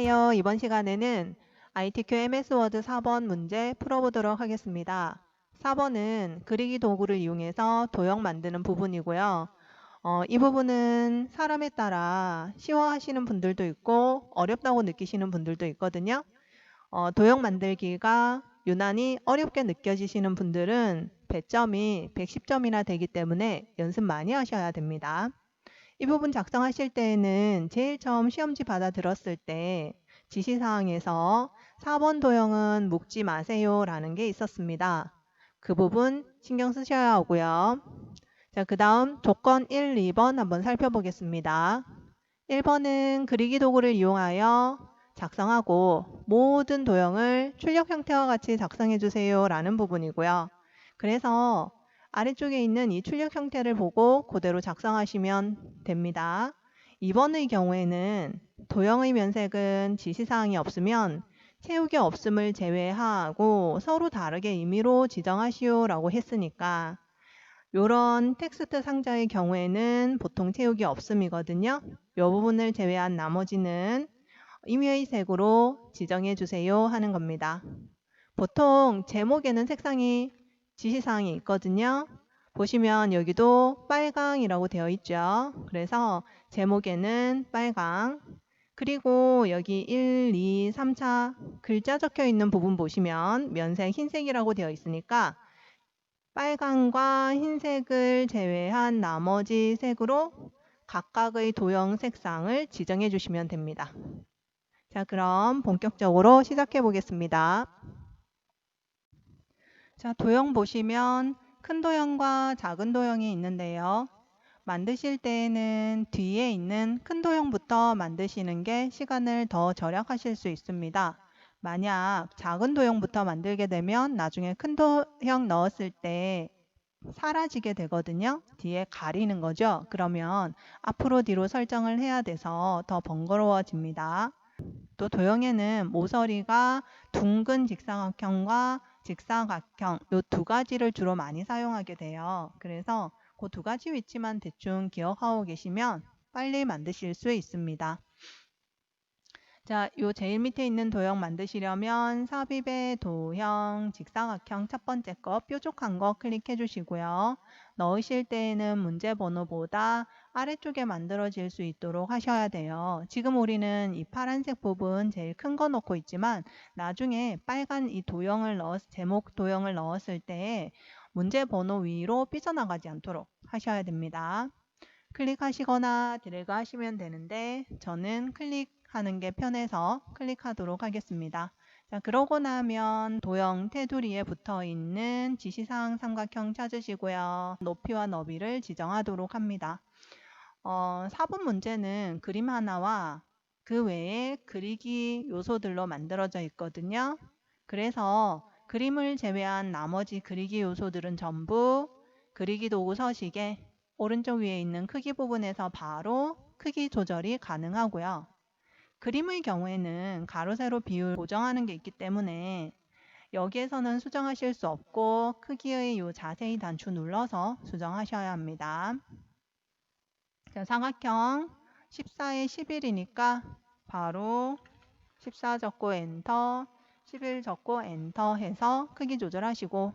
안녕하세요. 이번 시간에는 ITQ MS 워드 4번 문제 풀어보도록 하겠습니다. 4번은 그리기 도구를 이용해서 도형 만드는 부분이고요. 이 부분은 사람에 따라 쉬워하시는 분들도 있고 어렵다고 느끼시는 분들도 있거든요. 도형 만들기가 유난히 어렵게 느껴지시는 분들은 배점이 110점이나 되기 때문에 연습 많이 하셔야 됩니다. 이 부분 작성하실 때에는 제일 처음 시험지 받아 들었을 때 지시사항에서 4번 도형은 묶지 마세요 라는 게 있었습니다. 그 부분 신경 쓰셔야 하고요. 자, 그 다음 조건 1, 2번 한번 살펴보겠습니다. 1번은 그리기 도구를 이용하여 작성하고 모든 도형을 출력 형태와 같이 작성해 주세요 라는 부분이고요. 그래서 아래쪽에 있는 이 출력 형태를 보고 그대로 작성하시면 됩니다. 2번의 경우에는 도형의 면색은 지시사항이 없으면 채우기 없음을 제외하고 서로 다르게 의미로 지정하시오 라고 했으니까 이런 텍스트 상자의 경우에는 보통 채우기 없음이거든요. 이 부분을 제외한 나머지는 임의의 색으로 지정해 주세요 하는 겁니다. 보통 제목에는 색상이 지시사항이 있거든요. 보시면 여기도 빨강이라고 되어 있죠. 그래서 제목에는 빨강, 그리고 여기 1, 2, 3차 글자 적혀 있는 부분 보시면 면색 흰색이라고 되어 있으니까 빨강과 흰색을 제외한 나머지 색으로 각각의 도형 색상을 지정해 주시면 됩니다. 자, 그럼 본격적으로 시작해 보겠습니다. 자, 도형 보시면 큰 도형과 작은 도형이 있는데요. 만드실 때에는 뒤에 있는 큰 도형부터 만드시는 게 시간을 더 절약하실 수 있습니다. 만약 작은 도형부터 만들게 되면 나중에 큰 도형 넣었을 때 사라지게 되거든요. 뒤에 가리는 거죠. 그러면 앞으로 뒤로 설정을 해야 돼서 더 번거로워집니다. 또 도형에는 모서리가 둥근 직사각형과 직사각형 이 두 가지를 주로 많이 사용하게 돼요. 그래서 그 두 가지 위치만 대충 기억하고 계시면 빨리 만드실 수 있습니다. 자, 요 제일 밑에 있는 도형 만드시려면 삽입의 도형 직사각형 첫 번째 거 뾰족한 거 클릭해 주시고요. 넣으실 때에는 문제 번호보다 아래쪽에 만들어질 수 있도록 하셔야 돼요. 지금 우리는 이 파란색 부분 제일 큰 거 넣고 있지만 나중에 빨간 이 도형을 제목 도형을 넣었을 때 문제 번호 위로 삐져나가지 않도록 하셔야 됩니다. 클릭하시거나 드래그 하시면 되는데 저는 클릭하는 게 편해서 클릭하도록 하겠습니다. 자, 그러고 나면 도형 테두리에 붙어 있는 지시사항 삼각형 찾으시고요. 높이와 너비를 지정하도록 합니다. 4번 문제는 그림 하나와 그 외에 그리기 요소들로 만들어져 있거든요. 그래서 그림을 제외한 나머지 그리기 요소들은 전부 그리기 도구 서식에 오른쪽 위에 있는 크기 부분에서 바로 크기 조절이 가능하고요. 그림의 경우에는 가로, 세로 비율 고정하는 게 있기 때문에 여기에서는 수정하실 수 없고 크기의 요 자세히 단추 눌러서 수정하셔야 합니다. 자, 삼각형 14에 11이니까 바로 14 적고 엔터, 11 적고 엔터 해서 크기 조절하시고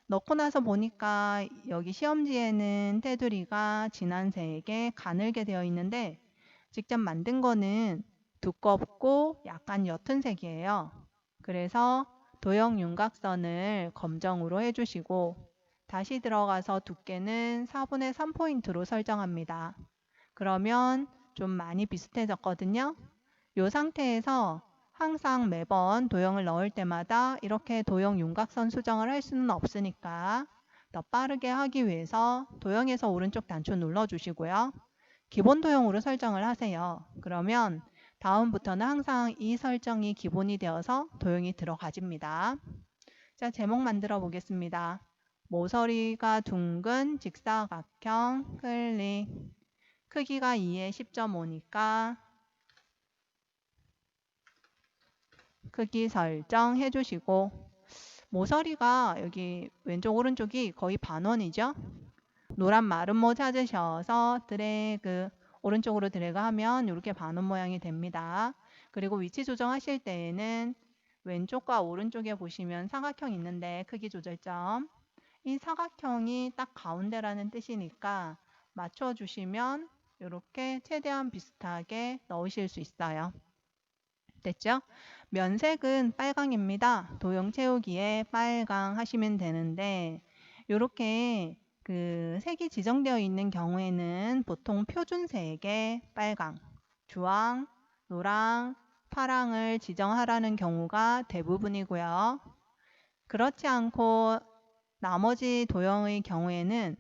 넣고 나서 보니까 여기 시험지에는 테두리가 진한 색에 가늘게 되어 있는데 직접 만든 거는 두껍고 약간 옅은 색이에요. 그래서 도형 윤곽선을 검정으로 해주시고 다시 들어가서 두께는 4분의 3포인트로 설정합니다. 그러면 좀 많이 비슷해졌거든요. 이 상태에서 항상 매번 도형을 넣을 때마다 이렇게 도형 윤곽선 수정을 할 수는 없으니까 더 빠르게 하기 위해서 도형에서 오른쪽 단추 눌러주시고요. 기본 도형으로 설정을 하세요. 그러면 다음부터는 항상 이 설정이 기본이 되어서 도형이 들어가집니다. 자, 제목 만들어 보겠습니다. 모서리가 둥근 직사각형 클릭. 크기가 2에 10.5니까 크기 설정해 주시고 모서리가 여기 왼쪽 오른쪽이 거의 반원이죠. 노란 마름모 찾으셔서 드래그 오른쪽으로 드래그 하면 이렇게 반원 모양이 됩니다. 그리고 위치 조정하실 때에는 왼쪽과 오른쪽에 보시면 사각형 있는데 크기 조절점. 이 사각형이 딱 가운데라는 뜻이니까 맞춰주시면 이렇게 최대한 비슷하게 넣으실 수 있어요. 됐죠? 면색은 빨강입니다. 도형 채우기에 빨강 하시면 되는데 이렇게 그 색이 지정되어 있는 경우에는 보통 표준색에 빨강, 주황, 노랑, 파랑을 지정하라는 경우가 대부분이고요. 그렇지 않고 나머지 도형의 경우에는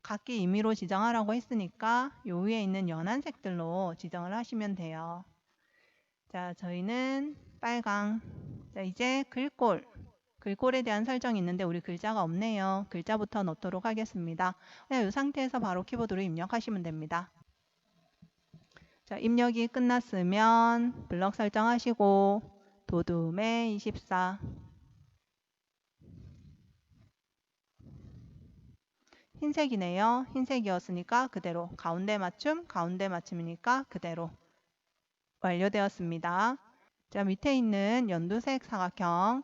각기 임의로 지정하라고 했으니까 요 위에 있는 연한 색들로 지정을 하시면 돼요. 자, 저희는 빨강. 자, 이제 글꼴. 글꼴에 대한 설정이 있는데 우리 글자가 없네요. 글자부터 넣도록 하겠습니다. 그냥 이 상태에서 바로 키보드로 입력하시면 됩니다. 자, 입력이 끝났으면 블럭 설정하시고 도둠에 24 흰색이네요. 흰색이었으니까 그대로 가운데 맞춤이니까 그대로 완료되었습니다. 자, 밑에 있는 연두색 사각형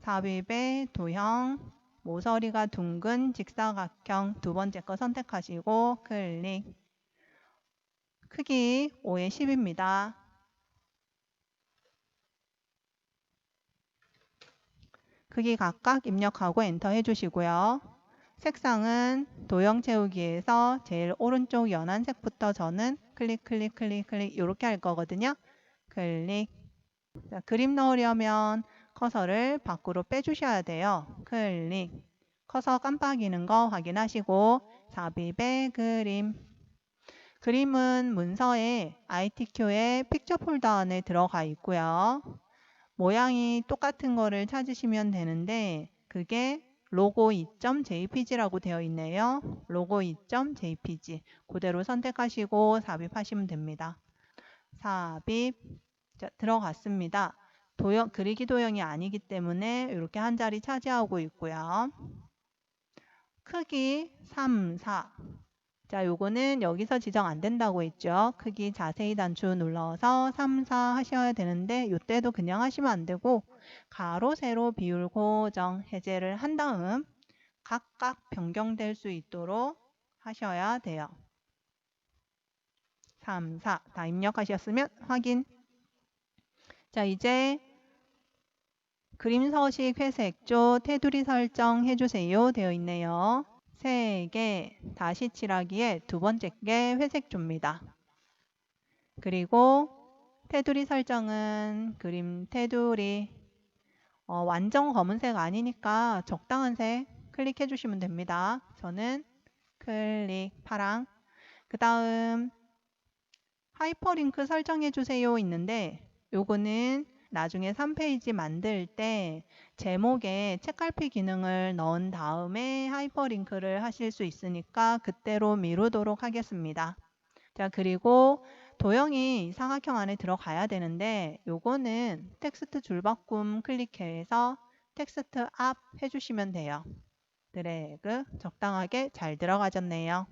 삽입의 도형 모서리가 둥근 직사각형 두 번째 거 선택하시고 클릭. 크기 5의 10입니다. 크기 각각 입력하고 엔터 해주시고요. 색상은 도형 채우기에서 제일 오른쪽 연한 색부터 저는 클릭 이렇게 할 거거든요. 클릭. 자, 그림 넣으려면 커서를 밖으로 빼주셔야 돼요. 클릭. 커서 깜빡이는 거 확인하시고 삽입의 그림. 그림은 문서에 ITQ의 픽처 폴더 안에 들어가 있고요. 모양이 똑같은 거를 찾으시면 되는데 그게 로고 2.jpg라고 되어 있네요. 로고 2.jpg 그대로 선택하시고 삽입하시면 됩니다. 삽입. 자, 들어갔습니다. 도형, 그리기 도형이 아니기 때문에 이렇게 한 자리 차지하고 있고요. 크기 3, 4. 자, 요거는 여기서 지정 안 된다고 했죠. 크기 자세히 단추 눌러서 3, 4 하셔야 되는데 이때도 그냥 하시면 안 되고 가로, 세로 비율 고정 해제를 한 다음 각각 변경될 수 있도록 하셔야 돼요. 3, 4 다 입력하셨으면 확인. 자, 이제 그림 서식 회색조 테두리 설정 해주세요 되어 있네요. 3개 다시 칠하기에 두 번째 게 회색조입니다. 그리고 테두리 설정은 그림 테두리 완전 검은색 아니니까 적당한 색 클릭해 주시면 됩니다. 저는 클릭 파랑. 그 다음 하이퍼링크 설정해 주세요 있는데 요거는 나중에 3페이지 만들 때 제목에 책갈피 기능을 넣은 다음에 하이퍼링크를 하실 수 있으니까 그때로 미루도록 하겠습니다. 자, 그리고 도형이 사각형 안에 들어가야 되는데 요거는 텍스트 줄바꿈 클릭해서 텍스트 앞 해주시면 돼요. 드래그 적당하게 잘 들어가졌네요.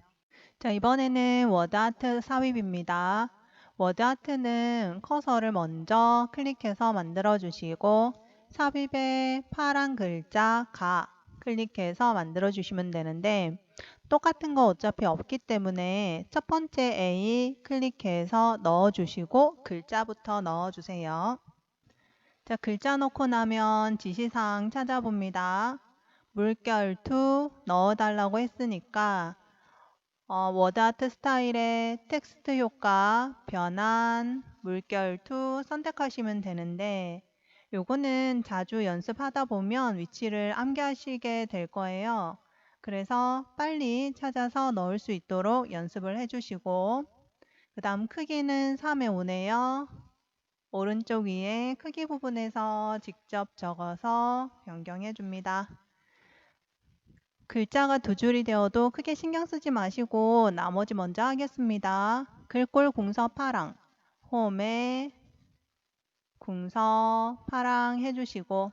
자, 이번에는 워드아트 삽입입니다. 워드아트는 커서를 먼저 클릭해서 만들어 주시고 삽입에 파란 글자 가 클릭해서 만들어 주시면 되는데 똑같은 거 어차피 없기 때문에 첫 번째 A 클릭해서 넣어 주시고 글자부터 넣어 주세요. 자, 글자 넣고 나면 지시사항 찾아봅니다. 물결2 넣어달라고 했으니까 워드아트 스타일의 텍스트 효과, 변환, 물결2 선택하시면 되는데 요거는 자주 연습하다 보면 위치를 암기하시게 될 거예요. 그래서 빨리 찾아서 넣을 수 있도록 연습을 해주시고 그 다음 크기는 3에 5네요. 오른쪽 위에 크기 부분에서 직접 적어서 변경해 줍니다. 글자가 두 줄이 되어도 크게 신경 쓰지 마시고 나머지 먼저 하겠습니다. 글꼴 궁서 파랑, 홈에 궁서 파랑 해주시고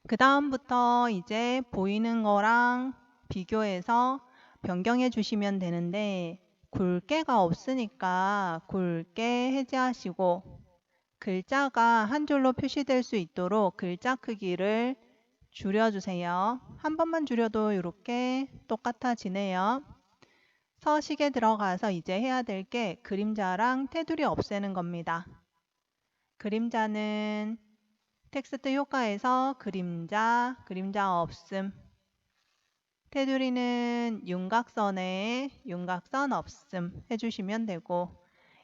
그 다음부터 이제 보이는 거랑 비교해서 변경해 주시면 되는데 굵게가 없으니까 굵게 해제하시고 글자가 한 줄로 표시될 수 있도록 글자 크기를 줄여주세요. 한 번만 줄여도 이렇게 똑같아지네요. 서식에 들어가서 이제 해야 될 게 그림자랑 테두리 없애는 겁니다. 그림자는 텍스트 효과에서 그림자 없음. 테두리는 윤곽선에 윤곽선 없음 해주시면 되고,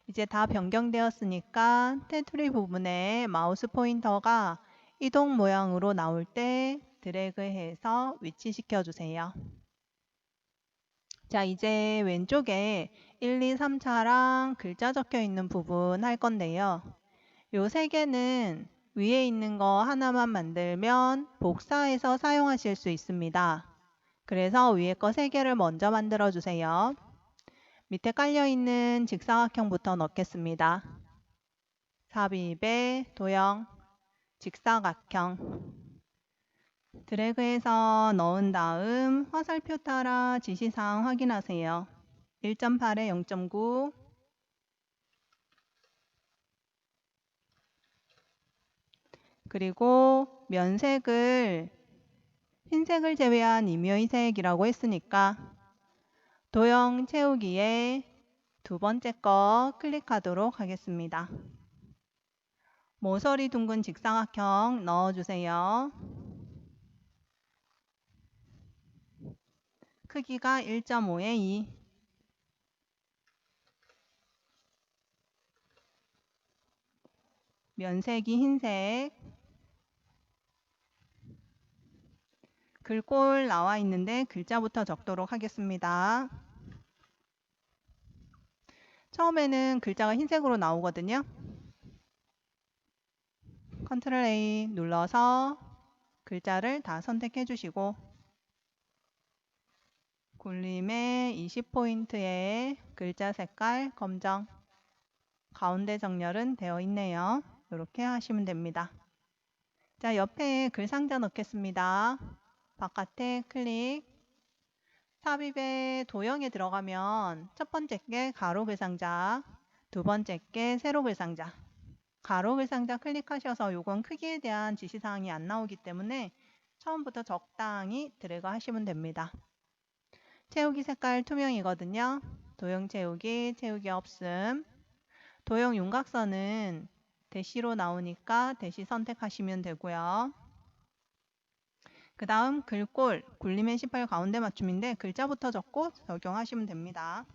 이제 다 변경되었으니까 테두리 부분에 마우스 포인터가 이동 모양으로 나올 때 드래그해서 위치시켜 주세요. 자, 이제 왼쪽에 1, 2, 3차랑 글자 적혀 있는 부분 할 건데요. 요 세 개는 위에 있는 거 하나만 만들면 복사해서 사용하실 수 있습니다. 그래서 위에 거 세 개를 먼저 만들어 주세요. 밑에 깔려 있는 직사각형부터 넣겠습니다. 삽입에 도형, 직사각형. 드래그해서 넣은 다음 화살표 따라 지시사항 확인하세요. 1.8에 0.9, 그리고 면색을 흰색을 제외한 임의색이라고 했으니까 도형 채우기에 두 번째 거 클릭하도록 하겠습니다. 모서리 둥근 직사각형 넣어주세요. 크기가 1.5에 2. 면색이 흰색. 글꼴 나와 있는데 글자부터 적도록 하겠습니다. 처음에는 글자가 흰색으로 나오거든요. 컨트롤 A 눌러서 글자를 다 선택해 주시고 굴림의 20포인트에 글자 색깔 검정, 가운데 정렬은 되어 있네요. 이렇게 하시면 됩니다. 자, 옆에 글상자 넣겠습니다. 바깥에 클릭. 삽입에 도형에 들어가면 첫 번째 게 가로 글상자, 두 번째 게 세로 글상자. 가로 글상자 클릭하셔서 요건 크기에 대한 지시사항이 안 나오기 때문에 처음부터 적당히 드래그 하시면 됩니다. 채우기 색깔 투명이거든요. 도형 채우기, 채우기 없음. 도형 윤곽선은 대시로 나오니까 대시 선택하시면 되고요. 그 다음 글꼴, 굴림의 18 가운데 맞춤인데 글자부터 적고 적용하시면 됩니다.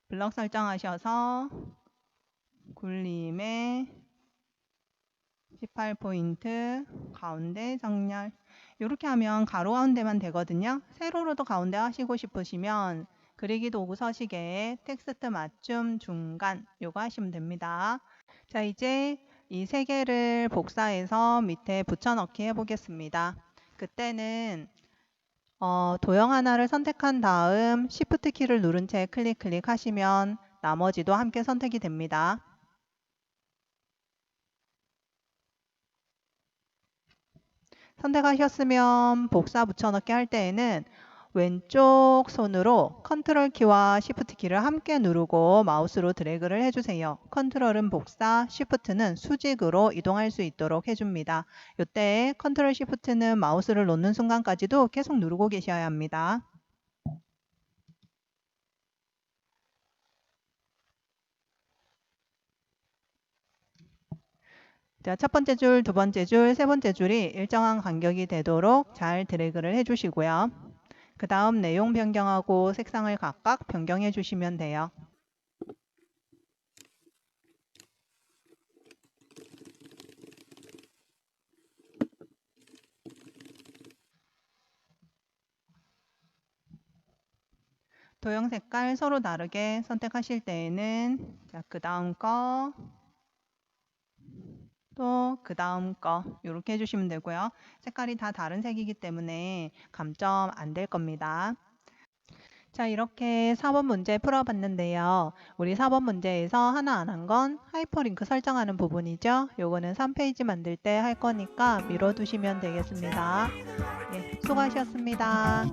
블럭 설정하셔서 굴림의 18포인트 가운데 정렬. 이렇게 하면 가로 가운데만 되거든요. 세로로도 가운데 하시고 싶으시면 그리기 도구 서식에 텍스트 맞춤 중간 요거 하시면 됩니다. 자, 이제 이 세 개를 복사해서 밑에 붙여넣기 해보겠습니다. 그때는 도형 하나를 선택한 다음 Shift 키를 누른 채 클릭 하시면 나머지도 함께 선택이 됩니다. 선택하셨으면 복사 붙여넣기 할 때에는 왼쪽 손으로 컨트롤 키와 시프트 키를 함께 누르고 마우스로 드래그를 해주세요. 컨트롤은 복사, 시프트는 수직으로 이동할 수 있도록 해줍니다. 이때 컨트롤 시프트는 마우스를 놓는 순간까지도 계속 누르고 계셔야 합니다. 자, 첫 번째 줄, 두 번째 줄, 세 번째 줄이 일정한 간격이 되도록 잘 드래그를 해주시고요. 그 다음 내용 변경하고 색상을 각각 변경해 주시면 돼요. 도형 색깔 서로 다르게 선택하실 때에는 그 다음 거, 또 그 다음 거 이렇게 해주시면 되고요. 색깔이 다 다른 색이기 때문에 감점 안 될 겁니다. 자, 이렇게 4번 문제 풀어봤는데요. 우리 4번 문제에서 하나 안 한 건 하이퍼링크 설정하는 부분이죠. 요거는 3페이지 만들 때 할 거니까 미뤄두시면 되겠습니다. 네, 수고하셨습니다.